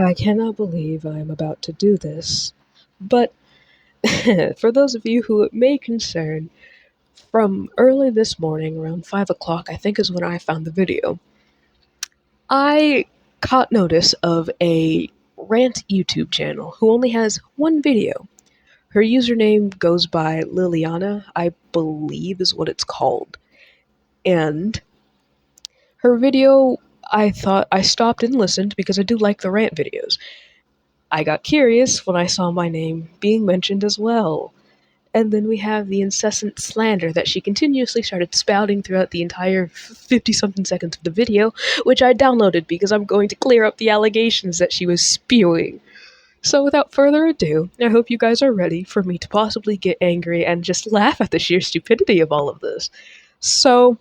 I cannot believe I am about to do this, but for those of you who it may concern, from early this morning, around 5 o'clock, I think is when I found the video, I caught notice of a rant YouTube channel who only has one video. Her username goes by Liliana, I believe is what it's called. And her video, I thought I stopped and listened because I do like the rant videos. I got curious when I saw my name being mentioned as well. And then we have the incessant slander that she continuously started spouting throughout the entire 50 something seconds of the video, which I downloaded because I'm going to clear up the allegations that she was spewing. So without further ado, I hope you guys are ready for me to possibly get angry and just laugh at the sheer stupidity of all of this. So,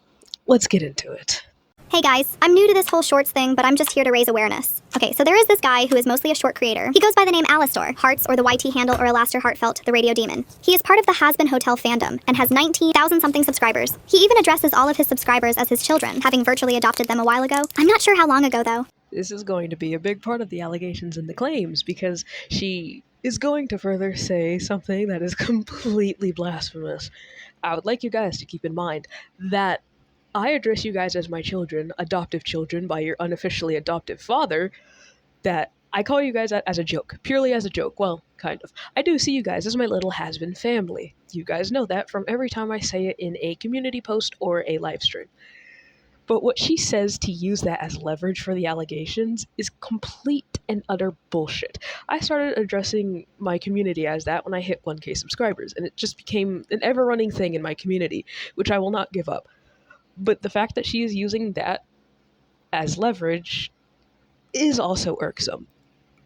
let's get into it. Hey guys, I'm new to this whole shorts thing, but I'm just here to raise awareness. Okay, so there is this guy who is mostly a short creator. He goes by the name Alastor, Hearts, or the YT handle, or Alastair Heartfelt, the radio demon. He is part of the Has-Been Hotel fandom, and has 19,000 something subscribers. He even addresses all of his subscribers as his children, having virtually adopted them a while ago. I'm not sure how long ago though. This is going to be a big part of the allegations and the claims, because she is going to further say something that is completely blasphemous. I would like you guys to keep in mind that I address you guys as my children, adoptive children by your unofficially adoptive father, that I call you guys as a joke, purely as a joke. Well, kind of. I do see you guys as my little has-been family. You guys know that from every time I say it in a community post or a live stream. But what she says to use that as leverage for the allegations is complete and utter bullshit. I started addressing my community as that when I hit 1K subscribers, and it just became an ever-running thing in my community, which I will not give up. But the fact that she is using that as leverage is also irksome.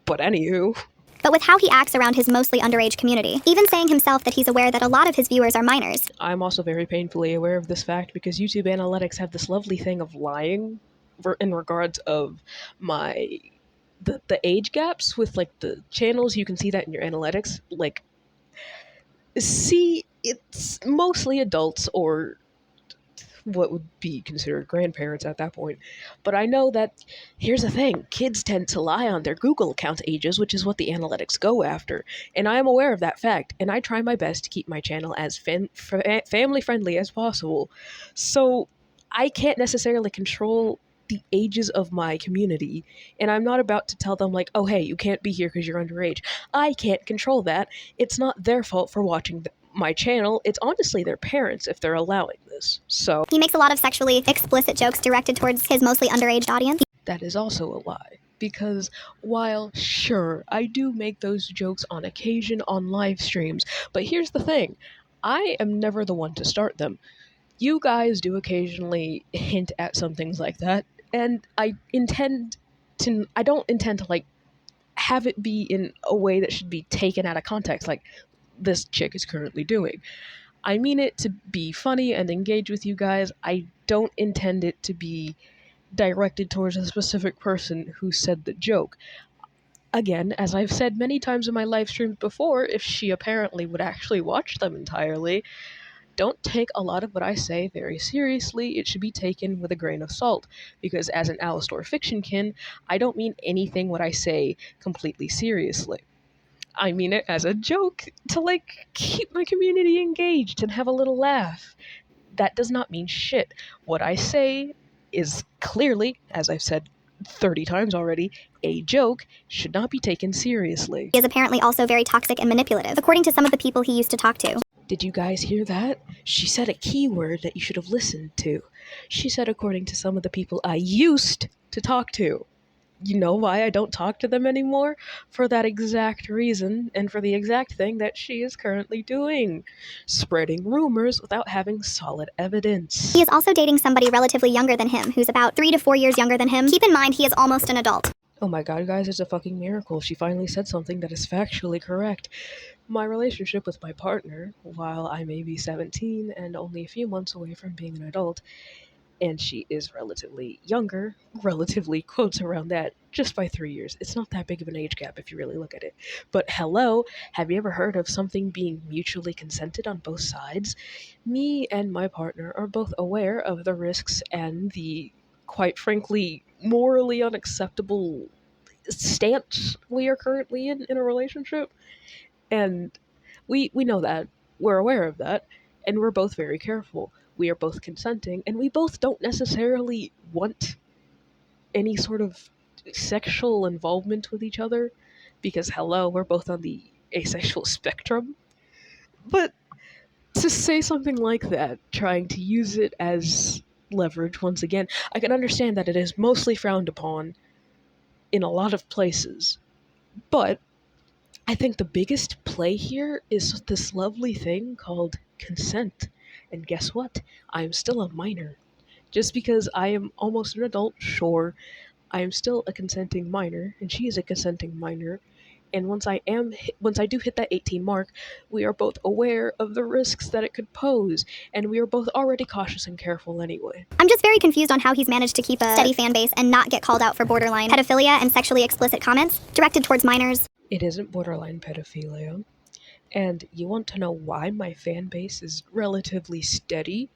But anywho. But with how he acts around his mostly underage community, even saying himself that he's aware that a lot of his viewers are minors. I'm also very painfully aware of this fact because YouTube analytics have this lovely thing of lying in regards of the age gaps with like the channels. You can see that in your analytics. Like, see, it's mostly adults or what would be considered grandparents at that point. But I know that, here's the thing, kids tend to lie on their Google account ages, which is what the analytics go after. And I am aware of that fact, and I try my best to keep my channel as family-friendly as possible. So I can't necessarily control the ages of my community, and I'm not about to tell them like, oh hey, you can't be here because you're underage. I can't control that. It's not their fault for watching my channel. It's honestly their parents if they're allowing this. So he makes a lot of sexually explicit jokes directed towards his mostly underage audience. That is also a lie, because while sure I do make those jokes on occasion on live streams, but here's the thing, I am never the one to start them. You guys do occasionally hint at some things like that, and I don't intend to like have it be in a way that should be taken out of context like this chick is currently doing. I mean it to be funny and engage with you guys. I don't intend it to be directed towards a specific person who said the joke. Again, as I've said many times in my live streams before, if she apparently would actually watch them entirely, don't take a lot of what I say very seriously. It should be taken with a grain of salt, because as an Alastor fictionkin, I don't mean anything what I say completely seriously. I mean it as a joke to like keep my community engaged and have a little laugh. That does not mean shit. What I say is clearly, as I've said 30 times already, a joke, should not be taken seriously. He is apparently also very toxic and manipulative, according to some of the people he used to talk to. Did you guys hear that? She said a keyword that you should have listened to. She said according to some of the people I used to talk to. You know why I don't talk to them anymore? For that exact reason, and for the exact thing that she is currently doing. Spreading rumors without having solid evidence. He is also dating somebody relatively younger than him, who's about 3 to 4 years younger than him. Keep in mind, he is almost an adult. Oh my god, guys, it's a fucking miracle. She finally said something that is factually correct. My relationship with my partner, while I may be 17 and only a few months away from being an adult, and she is relatively younger, relatively quotes around that, just by 3 years. It's not that big of an age gap if you really look at it. But hello, have you ever heard of something being mutually consented on both sides? Me and my partner are both aware of the risks and the, quite frankly, morally unacceptable stance we are currently in a relationship. And we know that. We're aware of that. And we're both very careful. We are both consenting, and we both don't necessarily want any sort of sexual involvement with each other because, hello, we're both on the asexual spectrum. But to say something like that, trying to use it as leverage once again, I can understand that it is mostly frowned upon in a lot of places. But I think the biggest play here is this lovely thing called consent. And guess what? I'm still a minor. Just because I am almost an adult, sure, I am still a consenting minor, and she is a consenting minor. And once I do hit that 18 mark, we are both aware of the risks that it could pose, and we are both already cautious and careful anyway. I'm just very confused on how he's managed to keep a steady fan base and not get called out for borderline pedophilia and sexually explicit comments directed towards minors. It isn't borderline pedophilia. And you want to know why my fan base is relatively steady?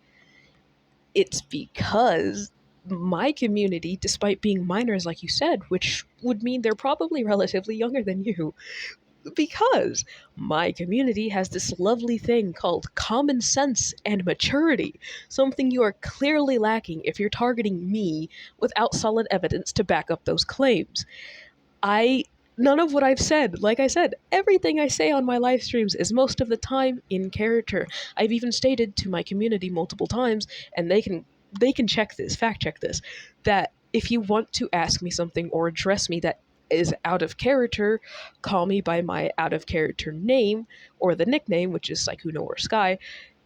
It's because my community, despite being minors, like you said, which would mean they're probably relatively younger than you, because my community has this lovely thing called common sense and maturity, something you are clearly lacking if you're targeting me without solid evidence to back up those claims. I None of what I've said, like I said, everything I say on my live streams is most of the time in character. I've even stated to my community multiple times, and they can check this, fact check this, that if you want to ask me something or address me that is out of character, call me by my out of character name or the nickname, which is Saikuno or Sky.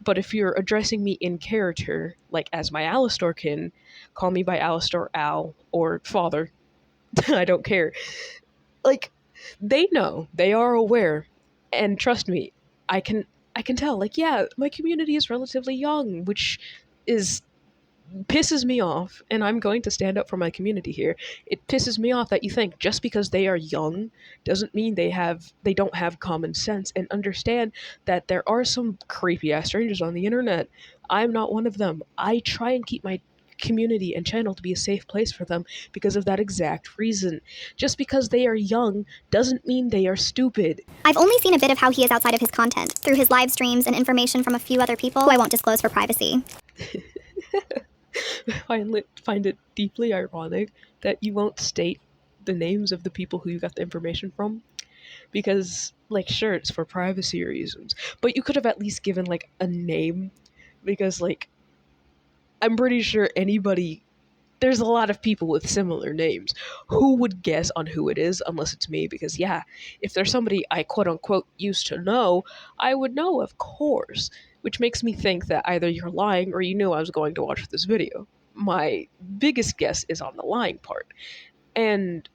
But if you're addressing me in character, like as my Alistor kin, call me by Alistor Al or Father. I don't care. Like, they know, they are aware, and trust me, I can tell, like, yeah, my community is relatively young, which is pisses me off, and I'm going to stand up for my community here. It pisses me off that you think just because they are young doesn't mean they don't have common sense and understand that there are some creepy ass strangers on the internet. I'm not one of them. I try and keep my community and channel to be a safe place for them because of that exact reason. Just because they are young doesn't mean they are stupid. I've only seen a bit of how he is outside of his content, through his live streams and information from a few other people who I won't disclose for privacy. Find it deeply ironic that you won't state the names of the people who you got the information from because, like, sure, it's for privacy reasons, but you could have at least given like a name because, like, I'm pretty sure anybody, there's a lot of people with similar names. Who would guess on who it is unless it's me? Because, yeah, if there's somebody I quote unquote used to know, I would know, of course. Which makes me think that either you're lying or you knew I was going to watch this video. My biggest guess is on the lying part. And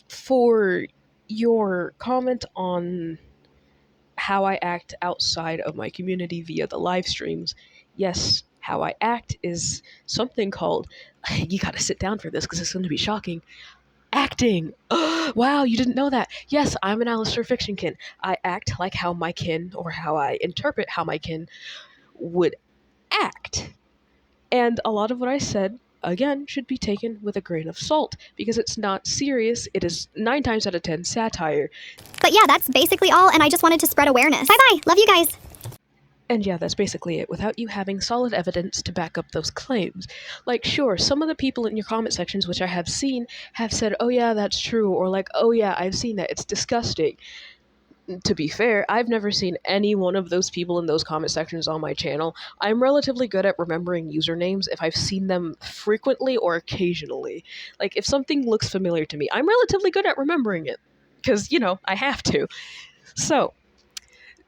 for your comment on how I act outside of my community via the live streams, yes, how I act is something called, you gotta sit down for this because it's going to be shocking, acting. Wow, you didn't know that. Yes, I'm an Alistair fiction kin. I act like how my kin, or how I interpret how my kin would act. And a lot of what I said, again, should be taken with a grain of salt because it's not serious. It is 9 times out of 10 satire. But yeah, that's basically all, and I just wanted to spread awareness. Bye-bye. Love you guys. And yeah, that's basically it, without you having solid evidence to back up those claims. Like, sure, some of the people in your comment sections, which I have seen, have said, oh yeah, that's true, or like, oh yeah, I've seen that, it's disgusting. To be fair, I've never seen any one of those people in those comment sections on my channel. I'm relatively good at remembering usernames if I've seen them frequently or occasionally. Like, if something looks familiar to me, I'm relatively good at remembering it. Because, I have to. So,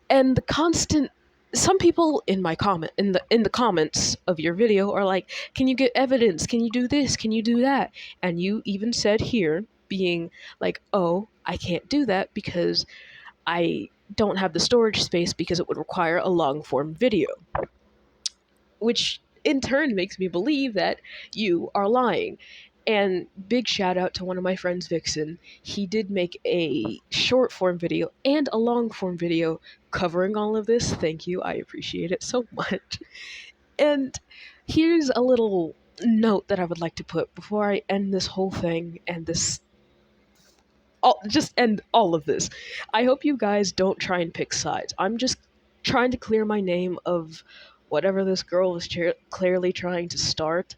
and the constant, some people in my comment in the comments of your video are like, can you get evidence, can you do this, can you do that, and you even said here, being like, oh, I can't do that because I don't have the storage space because it would require a long form video, which in turn makes me believe that you are lying. And big shout out to one of my friends, Vixen. He did make a short form video and a long form video covering all of this. Thank you. I appreciate it so much. And here's a little note that I would like to put before I end this whole thing and this just end all of this. I hope you guys don't try and pick sides. I'm just trying to clear my name of whatever this girl was clearly trying to start.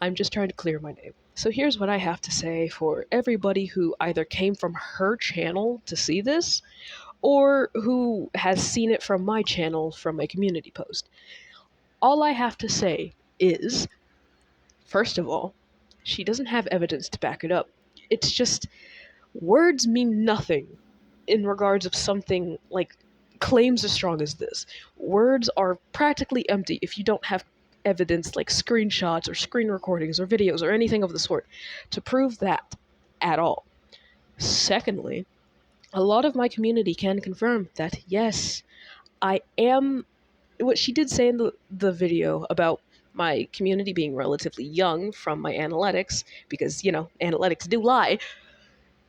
I'm just trying to clear my name. So here's what I have to say for everybody who either came from her channel to see this or who has seen it from my channel from my community post. All I have to say is, first of all, she doesn't have evidence to back it up. It's just words mean nothing in regards of something like claims as strong as this. Words are practically empty if you don't have evidence like screenshots or screen recordings or videos or anything of the sort to prove that at all. Secondly, a lot of my community can confirm that yes, I am what she did say in the video about my community being relatively young from my analytics, because, analytics do lie.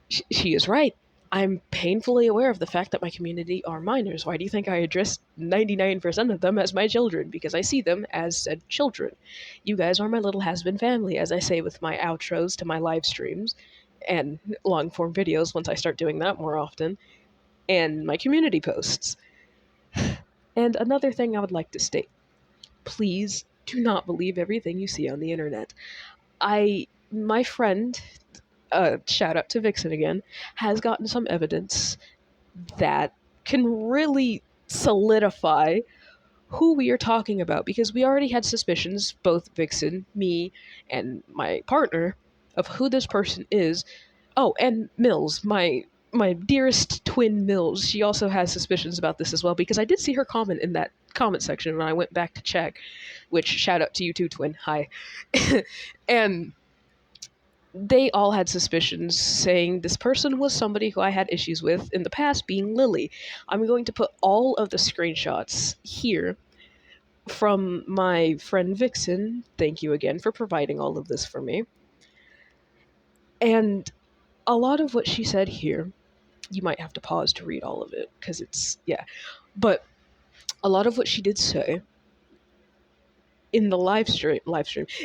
She is right. I'm painfully aware of the fact that my community are minors. Why do you think I address 99% of them as my children? Because I see them as said children. You guys are my little has-been family, as I say with my outros to my live streams and long-form videos once I start doing that more often, and my community posts. And another thing I would like to state. Please do not believe everything you see on the internet. My friend, shout out to Vixen again, has gotten some evidence that can really solidify who we are talking about, because we already had suspicions, both Vixen, me, and my partner, of who this person is. Oh, and Mills, my dearest twin Mills, she also has suspicions about this as well, because I did see her comment in that comment section when I went back to check, which shout out to you too, twin. Hi. And they all had suspicions, saying this person was somebody who I had issues with in the past, being Lily. I'm going to put all of the screenshots here from my friend Vixen. Thank you again for providing all of this for me. And a lot of what she said here, you might have to pause to read all of it, because it's, yeah. But a lot of what she did say in the live stream,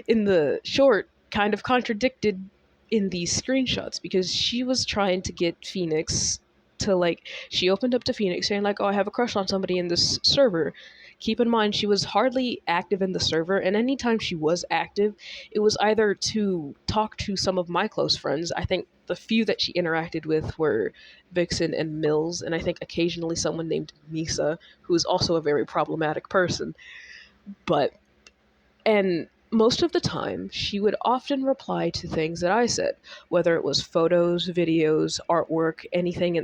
in the short, kind of contradicted in these screenshots, because she was trying to get Phoenix to, like, she opened up to Phoenix saying, like, oh, I have a crush on somebody in this server. Keep in mind, she was hardly active in the server, and anytime she was active, it was either to talk to some of my close friends. I think the few that she interacted with were Vixen and Mills, and I think occasionally someone named Misa, who is also a very problematic person. But and most of the time, she would often reply to things that I said, whether it was photos, videos, artwork, anything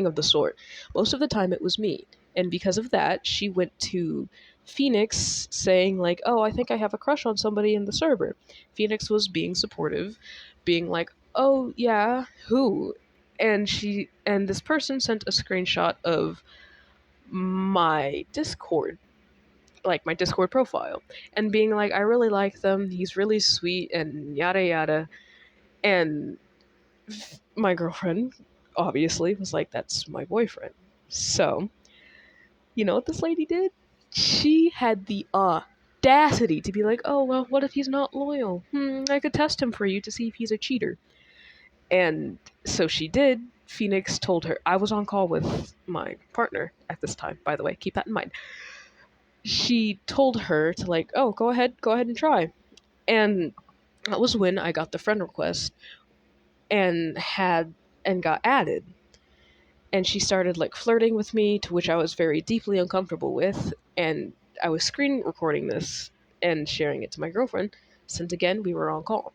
of the sort. Most of the time, it was me. And because of that, she went to Phoenix saying, like, oh, I think I have a crush on somebody in the server. Phoenix was being supportive, being like, oh, yeah, who? And this person sent a screenshot of my Discord, like my Discord profile, and being like, I really like them, he's really sweet, and yada yada. And my girlfriend obviously was like, that's my boyfriend. So, you know what this lady did? She had the audacity to be like, oh, well, what if he's not loyal? I could test him for you to see if he's a cheater. And so she did. Phoenix told her, I was on call with my partner at this time, by the way, keep that in mind. She told her to, like, oh, go ahead and try. And that was when I got the friend request and got added. And she started, like, flirting with me, to which I was very deeply uncomfortable with. And I was screen recording this and sharing it to my girlfriend, since again we were on call.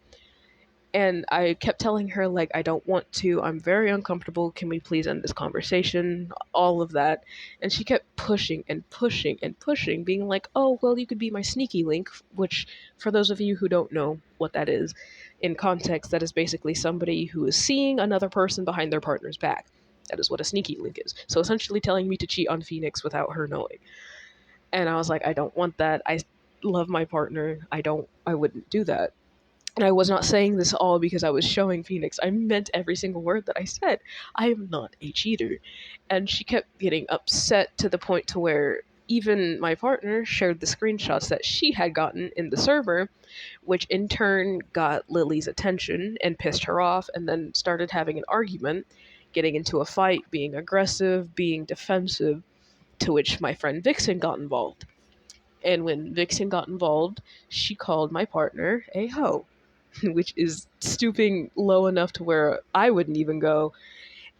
And I kept telling her, like, I don't want to, I'm very uncomfortable, can we please end this conversation, all of that. And she kept pushing and pushing and pushing, being like, oh, well, you could be my sneaky link, which, for those of you who don't know what that is, in context, that is basically somebody who is seeing another person behind their partner's back. That is what a sneaky link is. So essentially telling me to cheat on Phoenix without her knowing. And I was like, I don't want that. I love my partner. I wouldn't do that. And I was not saying this all because I was showing Phoenix. I meant every single word that I said. I am not a cheater. And she kept getting upset to the point to where even my partner shared the screenshots that she had gotten in the server, which in turn got Lily's attention and pissed her off, and then started having an argument, getting into a fight, being aggressive, being defensive, to which my friend Vixen got involved. And when Vixen got involved, she called my partner a hoe, which is stooping low enough to where I wouldn't even go.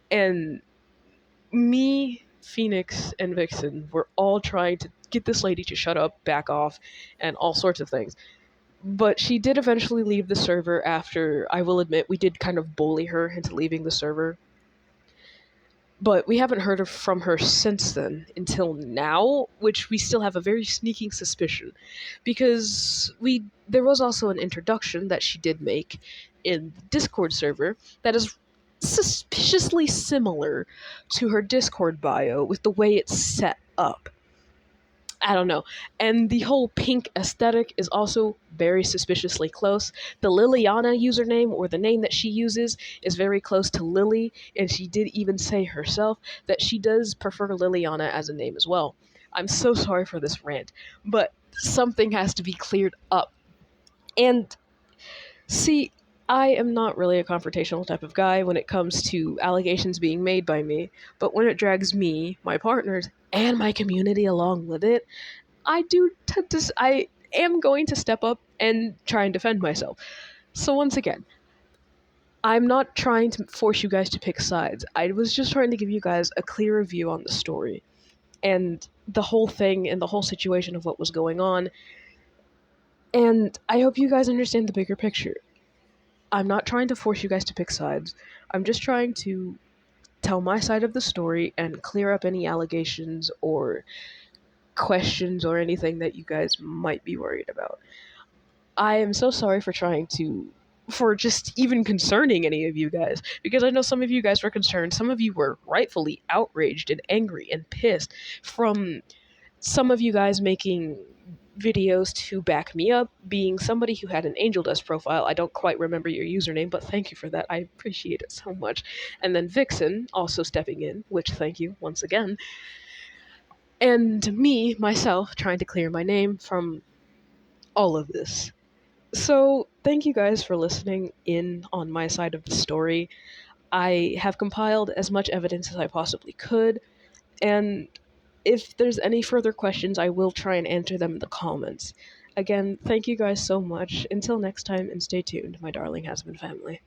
And me, Phoenix, and Vixen were all trying to get this lady to shut up, back off, and all sorts of things. But she did eventually leave the server after, I will admit, we did kind of bully her into leaving the server. But we haven't heard from her since then until now, which we still have a very sneaking suspicion. Because there was also an introduction that she did make in the Discord server that is suspiciously similar to her Discord bio with the way it's set up. I don't know. And the whole pink aesthetic is also very suspiciously close. The Liliana username, or the name that she uses, is very close to Lily, and she did even say herself that she does prefer Liliana as a name as well. I'm so sorry for this rant, but something has to be cleared up. And see, I am not really a confrontational type of guy when it comes to allegations being made by me, but when it drags me, my partners, and my community along with it, I am going to step up and try and defend myself. So once again, I'm not trying to force you guys to pick sides. I was just trying to give you guys a clearer view on the story and the whole thing and the whole situation of what was going on. And I hope you guys understand the bigger picture. I'm not trying to force you guys to pick sides. I'm just trying to tell my side of the story and clear up any allegations or questions or anything that you guys might be worried about. I am so sorry for just even concerning any of you guys, because I know some of you guys were concerned. Some of you were rightfully outraged and angry and pissed from some of you guys making videos to back me up, being somebody who had an Angel Dust profile. I don't quite remember your username, but thank you for that. I appreciate it so much. And then Vixen also stepping in, which thank you once again. And me, myself, trying to clear my name from all of this. So, thank you guys for listening in on my side of the story. I have compiled as much evidence as I possibly could, and if there's any further questions, I will try and answer them in the comments. Again, thank you guys so much. Until next time, and stay tuned, my darling has-been family.